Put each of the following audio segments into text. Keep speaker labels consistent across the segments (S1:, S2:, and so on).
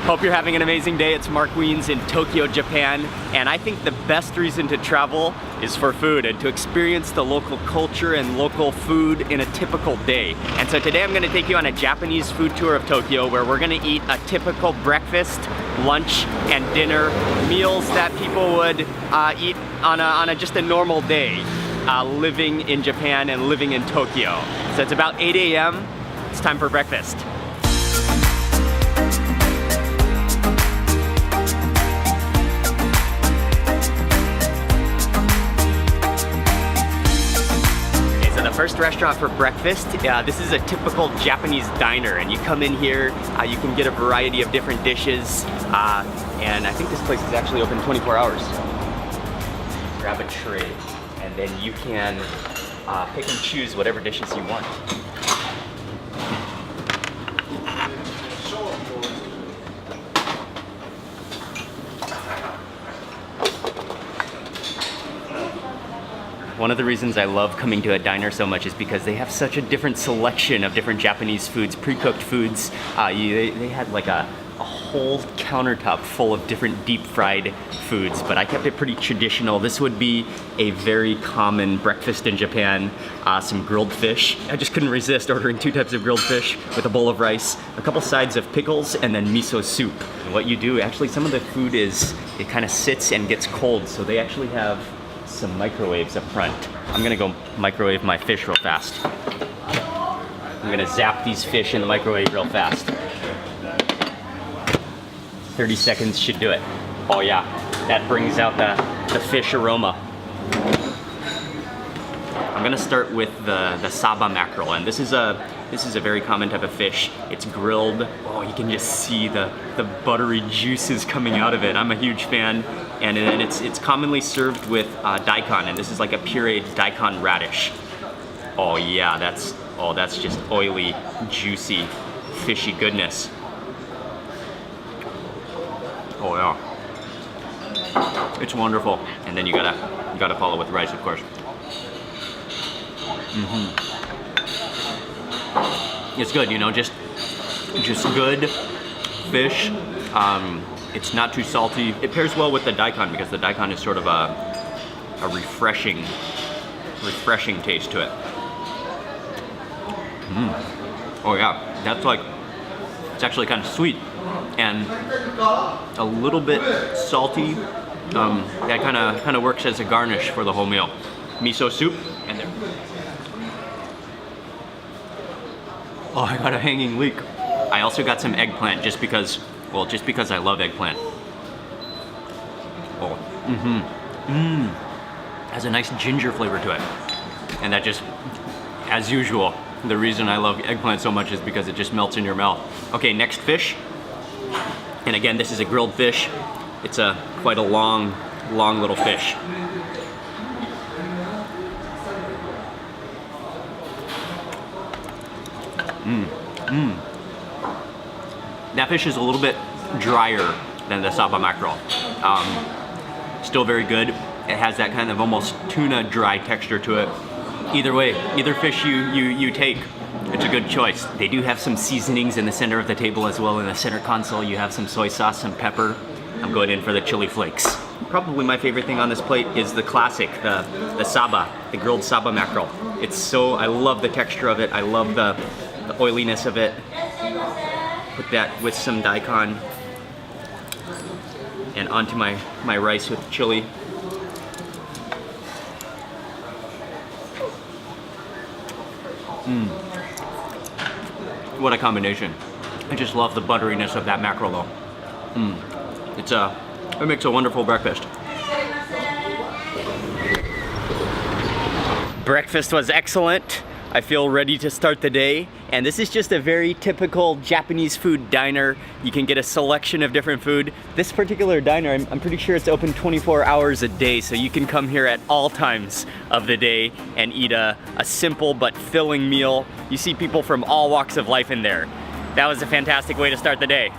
S1: Hope you're having an amazing day. It's Mark Wiens in Tokyo, Japan, and I think the best reason to travel is for food and to experience the local culture and local food in a typical day. And so today I'm going to take you on a Japanese food tour of Tokyo where we're going to eat a typical breakfast, lunch, and dinner meals that people would eat on just a normal day living in Japan and living in Tokyo. So it's about 8 a.m. It's time for breakfast. First restaurant for breakfast. This is a typical Japanese diner, and you come in here, you can get a variety of different dishes, and I think this place is actually open 24 hours. Grab a tray, and then you can pick and choose whatever dishes you want. One of the reasons I love coming to a diner so much is because they have such a different selection of different Japanese foods, pre-cooked foods. They had like a whole countertop full of different deep-fried foods, but I kept it pretty traditional. This would be a very common breakfast in Japan. Some grilled fish. I just couldn't resist ordering 2 types of grilled fish with a bowl of rice, a couple sides of pickles, and then miso soup. And what you do, actually some of the food it kind of sits and gets cold, so they actually have some microwaves up front. I'm gonna go microwave my fish real fast. I'm gonna zap these fish in the microwave real fast. 30 seconds should do it. Oh yeah, that brings out the fish aroma. I'm gonna start with the Saba mackerel, and this is a very common type of fish. It's grilled. Oh, you can just see the buttery juices coming out of it. I'm a huge fan. And then it's commonly served with daikon, and this is like a pureed daikon radish. Oh yeah, that's just oily, juicy, fishy goodness. Oh yeah, it's wonderful. And then you gotta follow with rice, of course. It's good, you know, just good fish. It's not too salty. It pairs well with the daikon because the daikon is sort of a refreshing taste to it. Oh yeah, it's actually kind of sweet and a little bit salty. That kind of works as a garnish for the whole meal. Miso soup, and there. Oh, I got a hanging leak. I also got some eggplant just because I love eggplant. Oh, has a nice ginger flavor to it. And that just, as usual, the reason I love eggplant so much is because it just melts in your mouth. Okay, next fish. And again, this is a grilled fish. It's quite a long little fish. That fish is a little bit drier than the Saba mackerel. Still very good. It has that kind of almost tuna dry texture to it. Either way, either fish you take, it's a good choice. They do have some seasonings in the center of the table as well. In the center console, you have some soy sauce, some pepper. I'm going in for the chili flakes. Probably my favorite thing on this plate is the classic, the Saba, the grilled Saba mackerel. I love the texture of it. I love the oiliness of it. Put that with some daikon and onto my rice with chili. What a combination. I just love the butteriness of that mackerel though. It makes a wonderful breakfast. Breakfast was excellent. I feel ready to start the day, and this is just a very typical Japanese food diner. You can get a selection of different food. This particular diner, I'm pretty sure it's open 24 hours a day, so you can come here at all times of the day and eat a simple but filling meal. You see people from all walks of life in there. That was a fantastic way to start the day.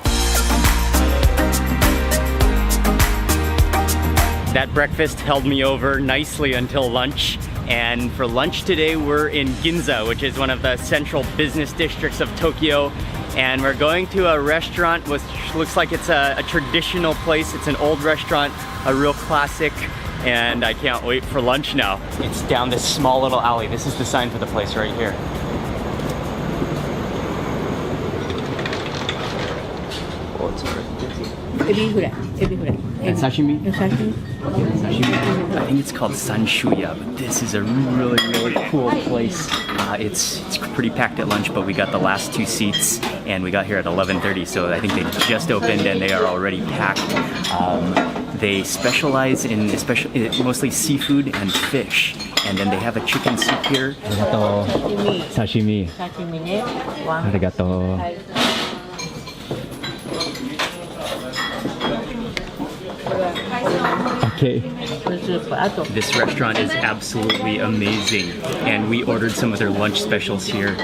S1: That breakfast held me over nicely until lunch. And for lunch today, we're in Ginza, which is one of the central business districts of Tokyo. and we're going to a restaurant which looks like it's a traditional place. It's an old restaurant, a real classic, and I can't wait for lunch now. It's down this small little alley. This is the sign for the place right here. Oh, it's already busy.
S2: Ebi fry.
S1: And sashimi?
S2: Sashimi.
S1: I think it's called Sanshuya, but this is a really cool place. It's pretty packed at lunch, but we got the last 2 seats, and we got here at 11:30, so I think they just opened and they are already packed. They specialize in mostly seafood and fish, and then they have a chicken soup here. Sashimi.
S2: Sashimi ne.
S1: Arigato. Okay. This restaurant is absolutely amazing, and we ordered some of their lunch specials here.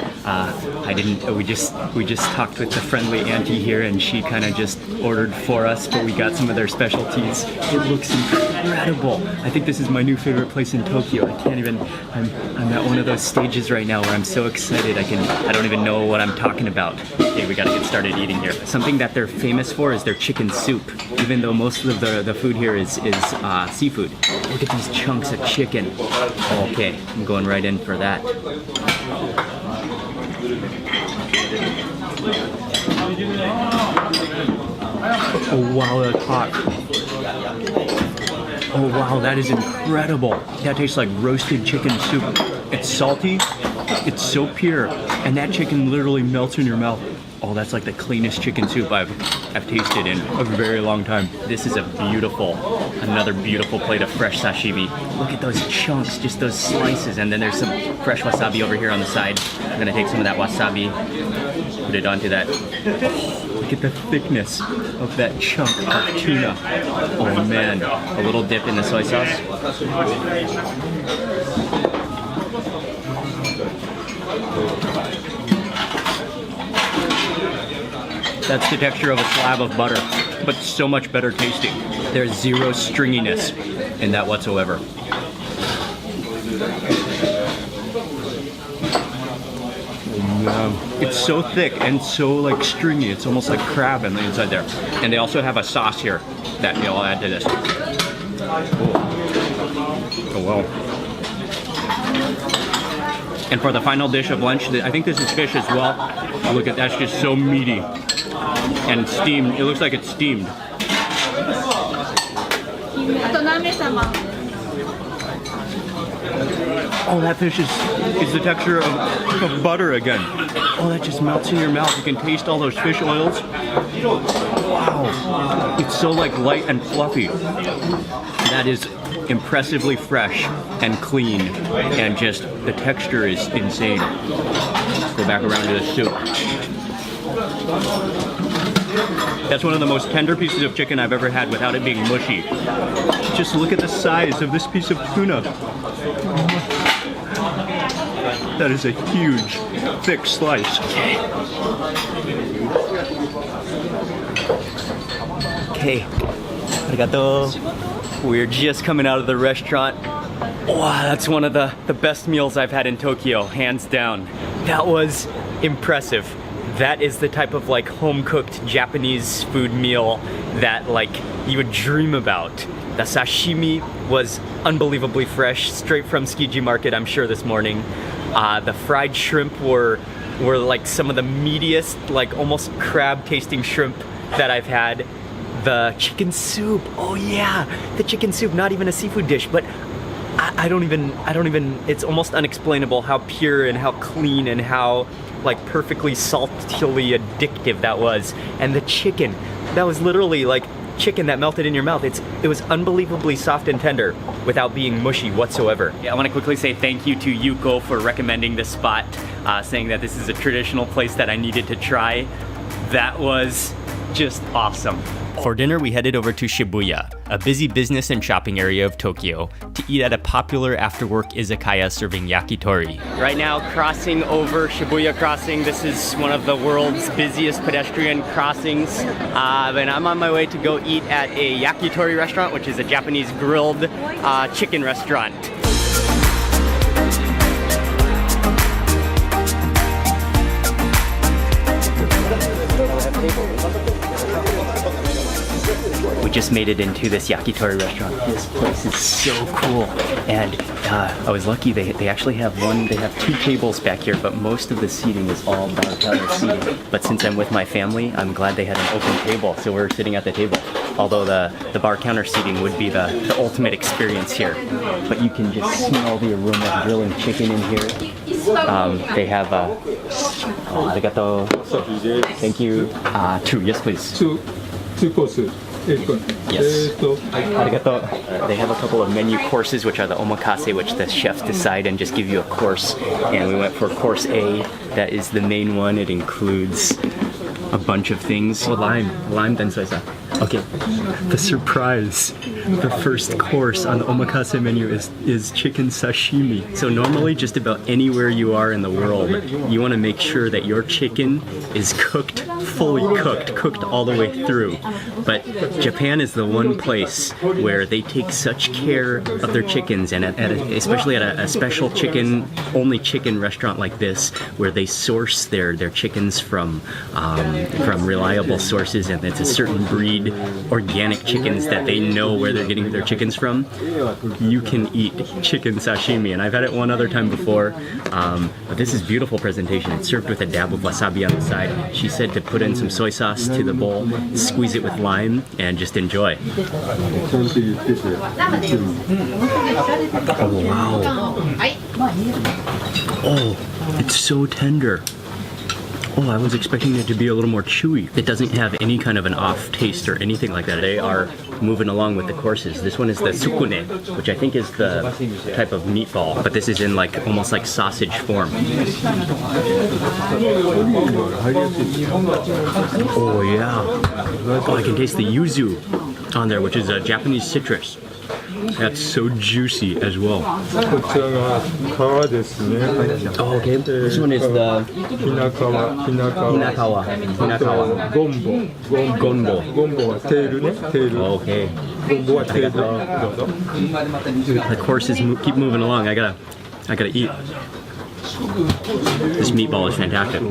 S1: We just talked with the friendly auntie here, and she kind of just ordered for us, but we got some of their specialties. It looks incredible. I think this is my new favorite place in Tokyo. I'm at one of those stages right now where I'm so excited I don't even know what I'm talking about. Okay, we gotta get started eating here. Something that they're famous for is their chicken soup, even though most of the food here is seafood. Look at these chunks of chicken. Okay, I'm going right in for that. Oh wow, that's hot. Oh wow, that is incredible. That tastes like roasted chicken soup. It's salty, it's so pure, and that chicken literally melts in your mouth. Oh, that's like the cleanest chicken soup I've tasted in a very long time. This is another beautiful plate of fresh sashimi. Look at those chunks, just those slices, and then there's some fresh wasabi over here on the side. I'm gonna take some of that wasabi, put it onto that. Look at the thickness of that chunk of tuna. Oh man, a little dip in the soy sauce. That's the texture of a slab of butter, but so much better tasting. There's zero stringiness in that whatsoever. It's so thick and so like stringy. It's almost like crab on the inside there. And they also have a sauce here that they'll add to this. Oh wow. And for the final dish of lunch, I think this is fish as well. Look at that's just so meaty and steamed. It looks like it's steamed. Oh, that fish is the texture of butter again. Oh, that just melts in your mouth. You can taste all those fish oils. Wow. It's so like light and fluffy. That is impressively fresh and clean, and just the texture is insane. Let's go back around to the soup. That's one of the most tender pieces of chicken I've ever had without it being mushy. Just look at the size of this piece of tuna. That is a huge, thick slice. Okay. Arigato. We're just coming out of the restaurant. Wow, that's one of the best meals I've had in Tokyo, hands down. That was impressive. That is the type of like home-cooked Japanese food meal that like you would dream about. The sashimi was unbelievably fresh, straight from Tsukiji Market, I'm sure, this morning. The fried shrimp were like some of the meatiest, like almost crab-tasting shrimp that I've had. The chicken soup, oh yeah, the chicken soup, not even a seafood dish, but I don't even, it's almost unexplainable how pure and how clean and how like perfectly saltily addictive that was. And the chicken, that was literally like chicken that melted in your mouth. It was unbelievably soft and tender without being mushy whatsoever. Yeah, I want to quickly say thank you to Yuko for recommending this spot, saying that this is a traditional place that I needed to try. That was just awesome. For dinner, we headed over to Shibuya, a busy business and shopping area of Tokyo, to eat at a popular after-work izakaya serving yakitori. Right now, crossing over Shibuya Crossing. This is one of the world's busiest pedestrian crossings. And I'm on my way to go eat at a yakitori restaurant, which is a Japanese grilled chicken restaurant. We just made it into this yakitori restaurant. This place is so cool. And I was lucky, they actually have they have 2 tables back here, but most of the seating is all bar counter seating. But since I'm with my family, I'm glad they had an open table, so we're sitting at the table. Although the bar counter seating would be the ultimate experience here. But you can just smell the aroma of grilling chicken in here. They have arigato. Thank you. 2, yes please.
S2: Two courses.
S1: Yes. Arigato. They have a couple of menu courses, which are the omakase, which the chefs decide and just give you a course. And we went for course A. That is the main one. It includes a bunch of things. Oh, lime densoisa. Okay, the surprise. The first course on the omakase menu is chicken sashimi. So normally just about anywhere you are in the world, you want to make sure that your chicken is cooked, fully cooked all the way through. But Japan is the one place where they take such care of their chickens, and especially at a special only chicken restaurant like this, where they source their chickens from reliable sources, and it's a certain breed, organic chickens that they know where they're getting their chickens from. You can eat chicken sashimi, and I've had it one other time before. But this is beautiful presentation. It's served with a dab of wasabi on the side. She said to put in some soy sauce to the bowl, squeeze it with lime, and just enjoy. Oh wow! Oh, it's so tender. Oh, I was expecting it to be a little more chewy. It doesn't have any kind of an off taste or anything like that. They are moving along with the courses. This one is the tsukune, which I think is the type of meatball, but this is in almost like sausage form. Oh yeah. Oh, I can taste the yuzu on there, which is a Japanese citrus. That's so juicy as well. Oh, okay. This one is the Hinakawa. Gonbo. Okay. The courses keep moving along. I gotta eat. This meatball is fantastic.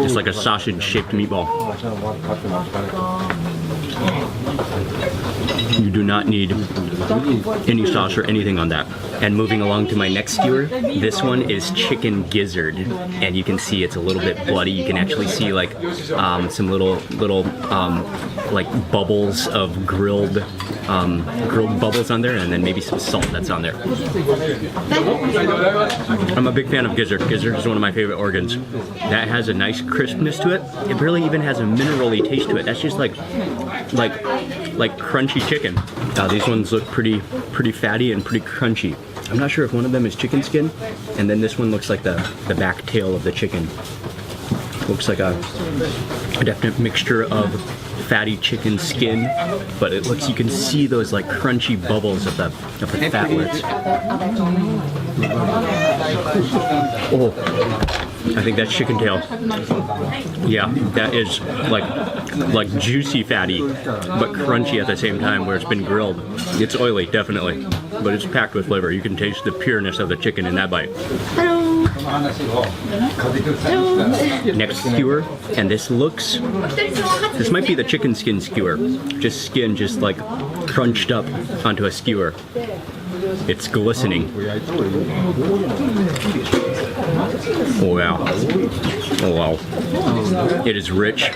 S1: Just like a sausage-shaped meatball. You do not need any sauce or anything on that. And moving along to my next skewer, this one is chicken gizzard, and you can see it's a little bit bloody. You can actually see some little bubbles of grilled bubbles on there, and then maybe some salt that's on there. I'm a big fan of gizzard. Gizzard is one of my favorite organs. That has a nice crispness to it. It really even has a minerally taste to it. That's just like crunchy chicken. These ones look pretty fatty and pretty crunchy. I'm not sure if one of them is chicken skin, and then this one looks like the back tail of the chicken. Looks like a definite mixture of fatty chicken skin, but it looks, you can see those like crunchy bubbles of the fatlets. Oh, I think that's chicken tail. Yeah, that is like juicy fatty, but crunchy at the same time where it's been grilled. It's oily, definitely, but it's packed with flavor. You can taste the pureness of the chicken in that bite. Next skewer, and this might be the chicken skin skewer. Just skin, just like crunched up onto a skewer. It's glistening. Oh wow. Oh wow. It is rich.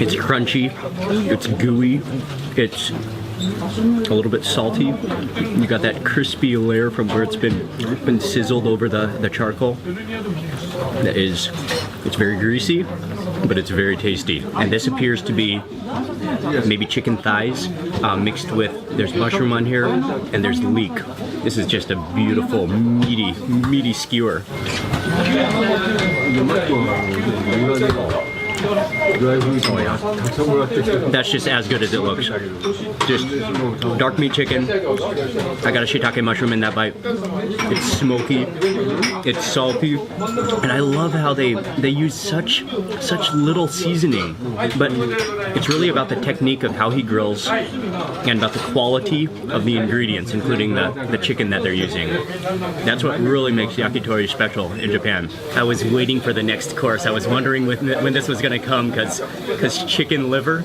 S1: It's crunchy. It's gooey. It's a little bit salty. You got that crispy layer from where it's been sizzled over the charcoal. It's very greasy, but it's very tasty. And this appears to be maybe chicken thighs mixed with, there's mushroom on here, and there's leek. This is just a beautiful, meaty skewer. That's just as good as it looks. Just dark meat chicken. I got a shiitake mushroom in that bite. It's smoky, it's salty, and I love how they use such little seasoning. But it's really about the technique of how he grills and about the quality of the ingredients, including the chicken that they're using. That's what really makes yakitori special in Japan. I was waiting for the next course. I was wondering when this was going to come, because because chicken liver,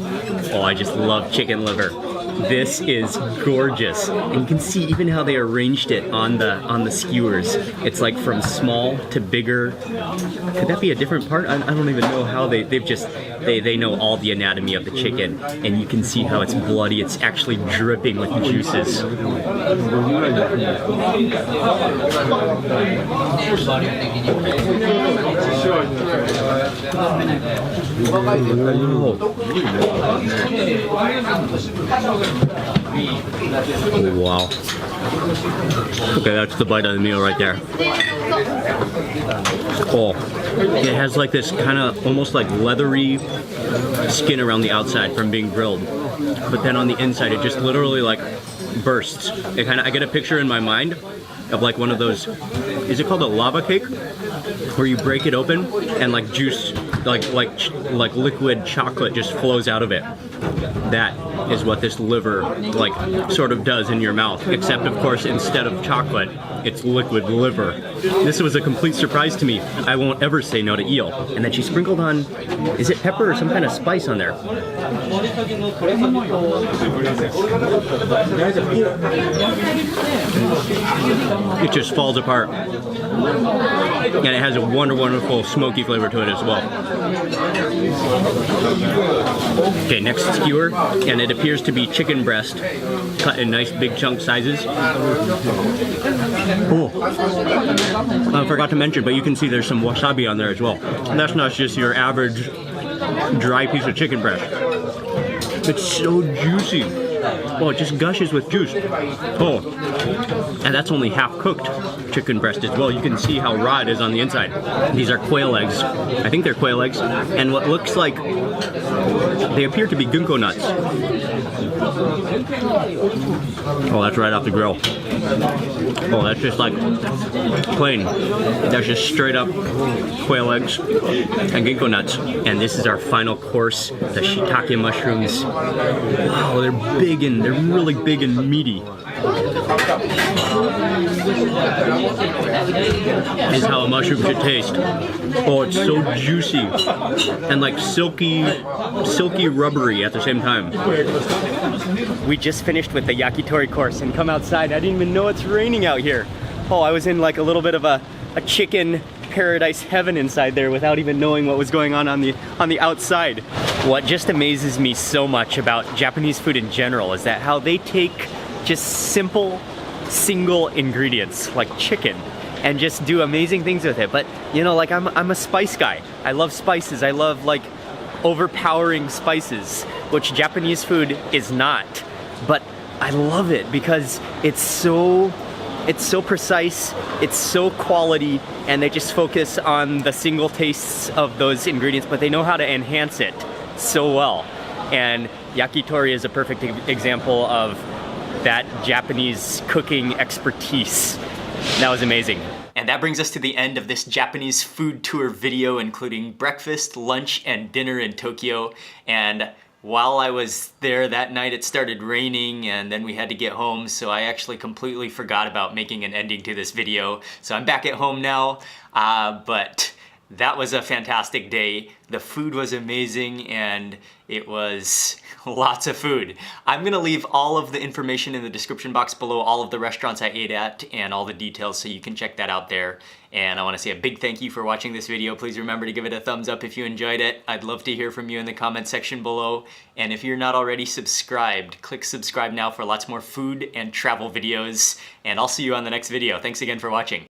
S1: oh, I just love chicken liver. This is gorgeous, and you can see even how they arranged it on the skewers. It's like from small to bigger. Could that be a different part? I don't even know how they know all the anatomy of the chicken, and you can see how it's bloody. It's actually dripping with juices. Wow. Okay, that's the bite of the meal right there. Oh, it has like this kind of almost like leathery skin around the outside from being grilled, but then on the inside it just literally like bursts. I get a picture in my mind of like one of those, is it called a lava cake? Where you break it open and like juice, like liquid chocolate just flows out of it. That is what this liver like sort of does in your mouth, except of course instead of chocolate, it's liquid liver. This was a complete surprise to me. I won't ever say no to eel. And then she sprinkled on, is it pepper or some kind of spice on there? It just falls apart. And it has a wonderful smoky flavor to it as well. Okay, next skewer, and it appears to be chicken breast, cut in nice big chunk sizes. Oh, I forgot to mention, but you can see there's some wasabi on there as well. And that's not just your average dry piece of chicken breast. It's so juicy. Oh, it just gushes with juice. Oh, and that's only half cooked chicken breast as well. You can see how raw it is on the inside. These are quail eggs. I think they're quail eggs. And what looks like, they appear to be ginkgo nuts. Oh, that's right off the grill. Oh, that's just like plain. That's just straight up quail eggs and ginkgo nuts. And this is our final course, the shiitake mushrooms. Wow, they're big and they're really big and meaty. This is how a mushroom should taste. Oh, it's so juicy and like silky rubbery at the same time. We just finished with the yakitori course and come outside. I didn't even know it's raining out here. Oh, I was in like a little bit of a chicken paradise heaven inside there without even knowing what was going on the outside. What just amazes me so much about Japanese food in general is that how they take just simple single ingredients like chicken and just do amazing things with it. But you know, like I'm a spice guy. I love spices. I love like overpowering spices, which Japanese food is not. But I love it because it's so precise, it's so quality, and they just focus on the single tastes of those ingredients, but they know how to enhance it so well. And yakitori is a perfect example of that Japanese cooking expertise. That was amazing. And that brings us to the end of this Japanese food tour video, including breakfast, lunch, and dinner in Tokyo. And while I was there that night, it started raining and then we had to get home, so I actually completely forgot about making an ending to this video. So I'm back at home now, but that was a fantastic day. The food was amazing and it was lots of food. I'm gonna leave all of the information in the description box below, all of the restaurants I ate at and all the details, so you can check that out there. And I wanna say a big thank you for watching this video. Please remember to give it a thumbs up if you enjoyed it. I'd love to hear from you in the comment section below. And if you're not already subscribed, click subscribe now for lots more food and travel videos. And I'll see you on the next video. Thanks again for watching.